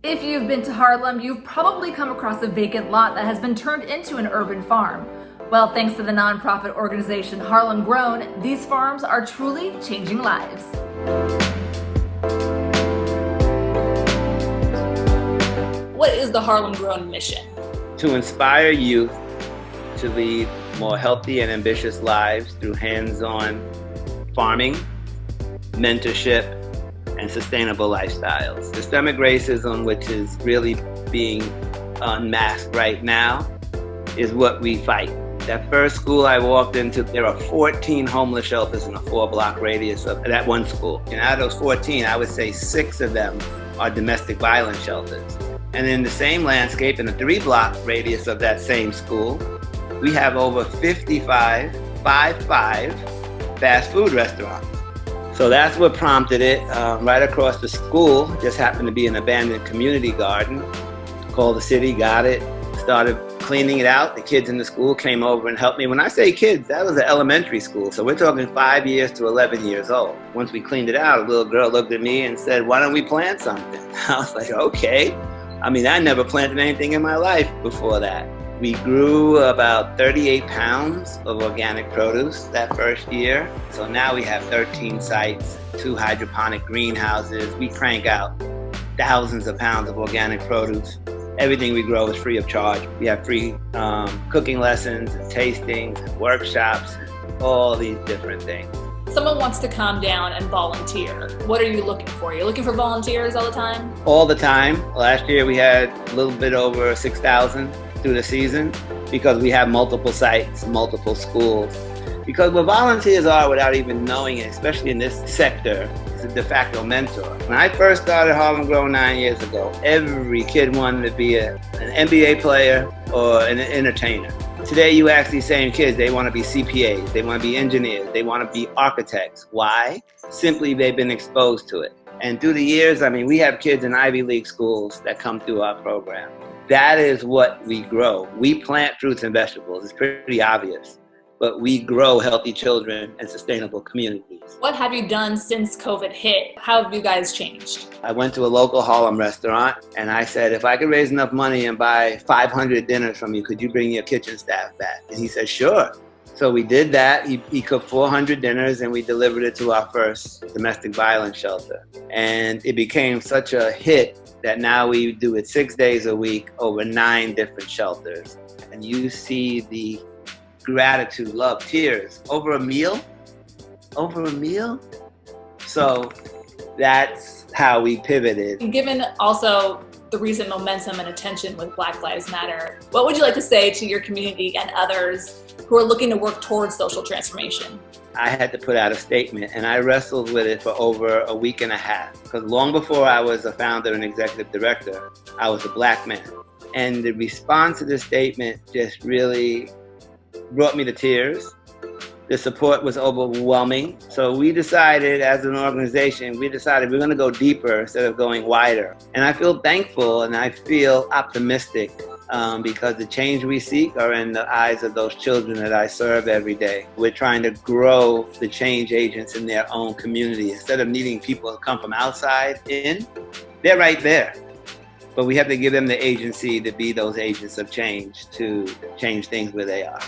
If you've been to Harlem, you've probably come across a vacant lot that has been turned into an urban farm. Well, thanks to the nonprofit organization Harlem Grown, these farms are truly changing lives. What is the Harlem Grown mission? To inspire youth to lead more healthy and ambitious lives through hands-on farming, mentorship, and sustainable lifestyles. Systemic racism, which is really being unmasked right now, is what we fight. That first school I walked into, there are 14 homeless shelters in a 4-block radius of that one school. And out of those 14, I would say 6 of them are domestic violence shelters. And in the same landscape, in a 3-block radius of that same school, we have over 55 fast food restaurants. So that's what prompted it. Right across the school just happened to be an abandoned community garden. Called the city, got it, started cleaning it out. The kids in the school came over and helped me. When I say kids, that was an elementary school. So we're talking 5 years to 11 years old. Once we cleaned it out, a little girl looked at me and said, "Why don't we plant something?" I was like, okay. I mean, I never planted anything in my life before that. We grew about 38 pounds of organic produce that first year. So now we have 13 sites, 2 hydroponic greenhouses. We crank out thousands of pounds of organic produce. Everything we grow is free of charge. We have free cooking lessons and tastings and workshops and all these different things. Someone wants to calm down and volunteer. What are you looking for? You're looking for volunteers all the time? All the time. Last year we had a little bit over 6,000 through the season because we have multiple sites, multiple schools. Because what volunteers are, without even knowing it, especially in this sector, is a de facto mentor. When I first started Harlem Grown 9 years ago, every kid wanted to be an NBA player or an entertainer. Today you ask these same kids, they want to be CPAs, they want to be engineers, they want to be architects. Why? Simply they've been exposed to it. And through the years, I mean, we have kids in Ivy League schools that come through our program. That is what we grow. We plant fruits and vegetables. It's pretty obvious. But we grow healthy children and sustainable communities. What have you done since COVID hit? How have you guys changed? I went to a local Harlem restaurant and I said, if I could raise enough money and buy 500 dinners from you, could you bring your kitchen staff back? And he said, sure. So we did that. He cooked 400 dinners and we delivered it to our first domestic violence shelter. And it became such a hit that now we do it 6 days a week over 9 different shelters. And you see the gratitude, love, tears over a meal. So that's how we pivoted. Given also the recent momentum and attention with Black Lives Matter, what would you like to say to your community and others who are looking to work towards social transformation? I had to put out a statement and I wrestled with it for over a week and a half because long before I was a founder and executive director, I was a Black man. And the response to this statement just really brought me to tears. The support was overwhelming. So we decided as an organization, we're going to go deeper instead of going wider. And I feel thankful and I feel optimistic because the change we seek are in the eyes of those children that I serve every day. We're trying to grow the change agents in their own community. Instead of needing people to come from outside in, they're right there. But we have to give them the agency to be those agents of change, to change things where they are.